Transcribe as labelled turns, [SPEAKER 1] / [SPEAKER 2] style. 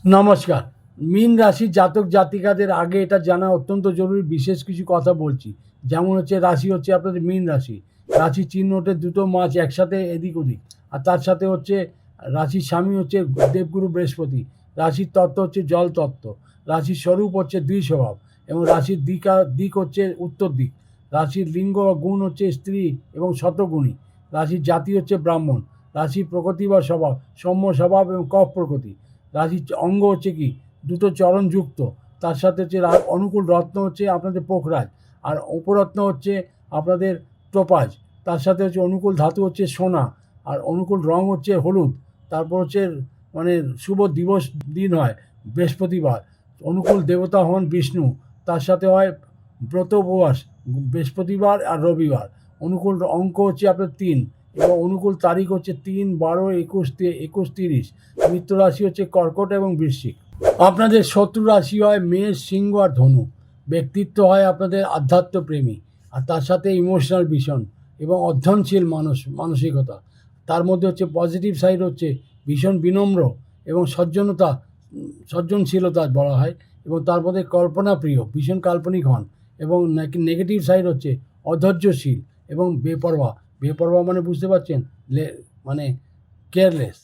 [SPEAKER 1] নমস্কার। মীন রাশির জাতক জাতিকাদের আগে এটা জানা অত্যন্ত জরুরি, বিশেষ কিছু কথা বলছি। যেমন হচ্ছে রাশি হচ্ছে আপনাদের মীন রাশি। রাশির চিহ্ন হচ্ছে দুটো মাছ একসাথে এদিক ওদিক। আর তার সাথে হচ্ছে রাশির স্বামী হচ্ছে দেবগুরু বৃহস্পতি। রাশির তত্ত্ব হচ্ছে জল তত্ত্ব। রাশির স্বরূপ হচ্ছে দ্বিস্বভাব এবং রাশির দিক হচ্ছে উত্তর দিক। রাশির লিঙ্গ বা গুণ হচ্ছে স্ত্রী এবং শতগুণী। রাশির জাতি হচ্ছে ব্রাহ্মণ। রাশির প্রকৃতি বা স্বভাব সৌম্য স্বভাব এবং কফ প্রকৃতি। রাশির অঙ্গ হচ্ছে কি দুটো চরণ যুক্ত। তার সাথে হচ্ছে অনুকূল রত্ন হচ্ছে আপনাদের পোখরাজ। আর উপরত্ন হচ্ছে আপনাদের টোপাজ। তার সাথে হচ্ছে অনুকূল ধাতু হচ্ছে সোনা। আর অনুকূল রং হচ্ছে হলুদ। তারপর হচ্ছে মানে শুভ দিবস দিন হয় বৃহস্পতিবার। অনুকূল দেবতা হন বিষ্ণু। তার সাথে হয় ব্রত উপবাস বৃহস্পতিবার আর রবিবার। অনুকূল অঙ্ক হচ্ছে আপনার 3 এবং অনুকূল তারিখ হচ্ছে 3, 12, 21, 21, 30। মৃত্যু রাশি হচ্ছে কর্কট এবং বৃশ্চিক। আপনাদের শত্রু রাশি হয় মেষ, সিংহ আর ধনু। ব্যক্তিত্ব হয় আপনাদের আধ্যাত্মপ্রেমী আর তার সাথে ইমোশনাল ভীষণ এবং অধ্যয়নশীল মানসিকতা। তার মধ্যে হচ্ছে পজিটিভ সাইড হচ্ছে ভীষণ বিনম্র এবং সজ্জনশীলতা বলা হয়। এবং তার মধ্যে কল্পনা প্রিয়, ভীষণ কাল্পনিক হন। এবং নেগেটিভ সাইড হচ্ছে অধৈর্যশীল এবং বেপরোয়া। বেপরোয়া মানে বুঝতে পারছেন, মানে কেয়ারলেস।